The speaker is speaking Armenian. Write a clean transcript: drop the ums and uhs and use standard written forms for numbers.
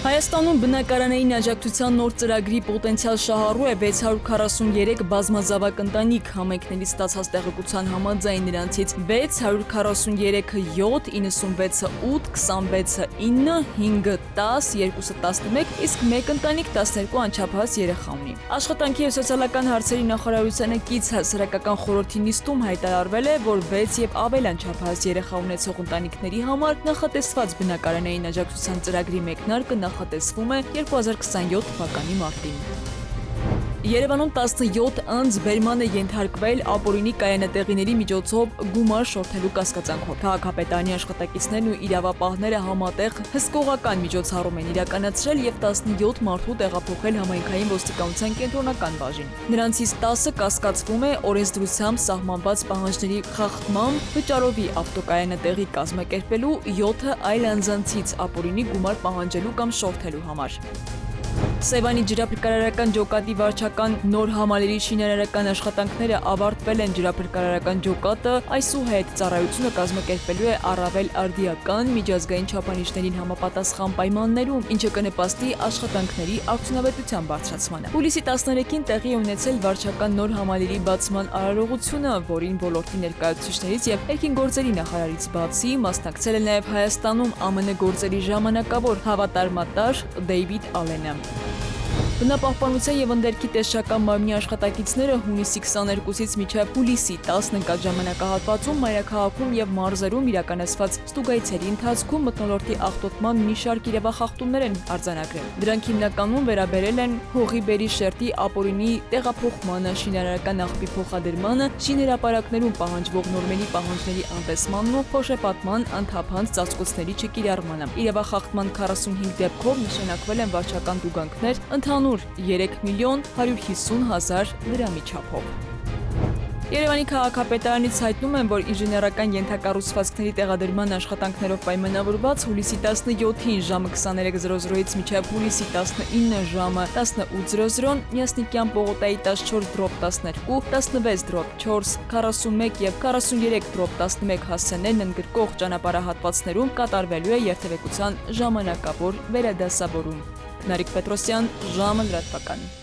Հայաստանում բնակարանային աջակցության նոր ծրագրի պոտենցիալ շահառու է 643 բազմազավակ ընտանիք, համայնքներից ստացած տեղեկության համաձայն նրանցից 643-ը 7, 96-ը 8, 26-ը 9, 5-ը 10, 2-ը 11, իսկ մեկ ընտանիք 12 անչափահաս երեխա ունի։ Աշխատանքի և սոցիալական հարցերի նախարարությանը կից հասարակական խորհրդի նիստում հայտարարվել է, որ 6 և ավել անչափահաս երեխա ունեցող ընտանիքների համար նախատեսված բնակարանային աջակցության ծրագրի մեկնարկը նախատեսվում է 2027 թվականի մարտին։ Երևանում 17 անձ բերման է ենթարկվել ապօրինի կայանատեղիների միջոցով գումար շորթելու կասկածանքով։ Քաղաքապետարանի աշխատակիցներն ու իրավապահները համատեղ հսկողական միջոցառում են իրականացրել և 17 մարդու տեղափոխել համայնքային ոստիկանության կենտրոնական բաժին։ Նրանցից 10-ը կասկածվում է օրենսդրությամբ սահմանված պահանջների խախտմամբ վճարովի ավտոկայանատեղի կազմակերպելու, 7-ը այլ անձանցից ապօրինի գումար պահանջելու կամ շորթելու համար։ Սևանի ջրափրկարարական ջոկատի վարչական նոր համալիրի շինարարական աշխատանքները ավարտվել են։ Ջրափրկարարական ջոկատը այսուհետ ծառայությունը կազմակերպելու է առավել արդիական միջազգային չափանիշներին համապատասխան պայմաններում, ինչը կնպաստի աշխատանքների արդյունավետության բարձրացմանը։ Հուլիսի 13-ին տեղի է ունեցել վարչական նոր համալիրի բացման արարողությունը, որին ոլորտի ներկայացուցիչներից և ներքին գործերի նախարարից բացի մասնակցել է նաև Հայաստանում ԱՄՆ գործերի ժամանակավոր հավատարմատար Դեյվիդ Ալենը։ Բնապահպանության և ընդերքի տեսչական մարմնի աշխատակիցները հունիսի 22-ից մինչև հուլիսի 10 ընկած ժամանակահատվածում մայրաքաղաքում և մարզերում իրականացված ստուգայցերի ընթացքում մթնոլորտի աղտոտման մի շարք իրավախախտումներ են արձանագրել։ Դրանք հիմնականում վերաբերել են հողի բերրի շերտի ապօրինի տեղափոխմանը, շինարարական աղբի փոխադրմանը, շինհրապարակներում պահանջվող նորմերի պահանջների անտեսմանն ու փոշեպատման անթափանց ծածկոցների չկիրառմանը։ Իրավախախտման 45 դեպքով նշանակվել են վարչական տուգանքներ ընդհանուր 3 միլիոն 150 հազար դրամի չափով։ Երևանի քաղաքապետարանից հայտնում են, որ ինժեներական ենթակառուցվածքների տեղադրման աշխատանքներով պայմանավորված հուլիսի 17-ին ժամը 23:00-ից մինչև հուլիսի 19 ժամը 18:00 Միասնիկյան պողոտայի 14/12, 16/4, 41 և 43/11 հասցեներն ընդգրկող ճանապարհահատվածներում կատարվելու է երթևեկության ժամանակավոր վերադասավորում։ Նարիկ Պետրոսյան, ժամը լրատվական։